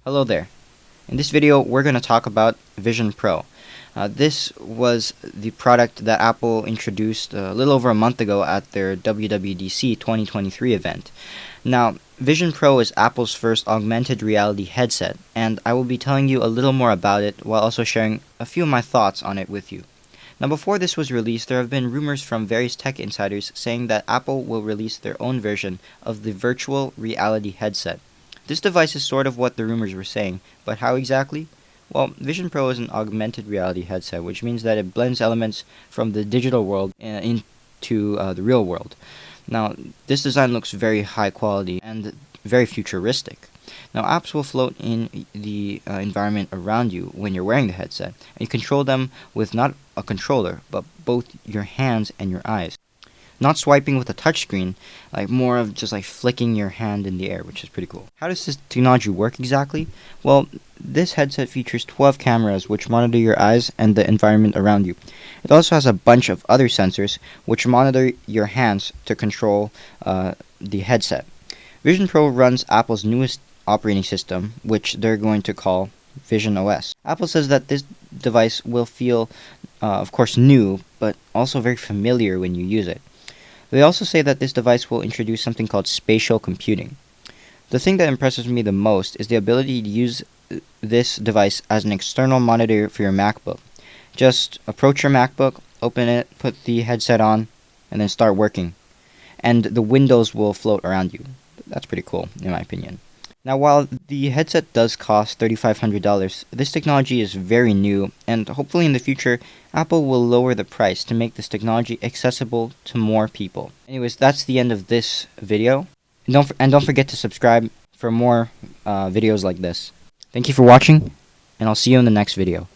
Hello there. In this video, we're going to talk about Vision Pro. This was the product that Apple introduced a little over a month ago at their WWDC 2023 event. Now, Vision Pro is Apple's first augmented reality headset, and I will be telling you a little more about it while also sharing a few of my thoughts on it with you. Now, before this was released, there have been rumors from various tech insiders saying that Apple will release their own version of the virtual reality headset. This device is sort of what the rumors were saying, but how exactly? Well, Vision Pro is an augmented reality headset, which means that it blends elements from the digital world into the real world. Now, this design looks very high quality and very futuristic. Now, apps will float in the environment around you when you're wearing the headset, and you control them with not a controller, but both your hands and your eyes. Not swiping with a touchscreen, like more of just like flicking your hand in the air, which is pretty cool. How does this technology work exactly? Well, this headset features 12 cameras which monitor your eyes and the environment around you. It also has a bunch of other sensors which monitor your hands to control the headset. Vision Pro runs Apple's newest operating system, which they're going to call Vision OS. Apple says that this device will feel, of course, new, but also very familiar when you use it. They also say that this device will introduce something called spatial computing. The thing that impresses me the most is the ability to use this device as an external monitor for your MacBook. Just approach your MacBook, open it, put the headset on, and then start working. And the windows will float around you. That's pretty cool, in my opinion. Now, while the headset does cost $3,500, this technology is very new, and hopefully in the future, Apple will lower the price to make this technology accessible to more people. Anyways, that's the end of this video. And don't forget to subscribe for more videos like this. Thank you for watching, and I'll see you in the next video.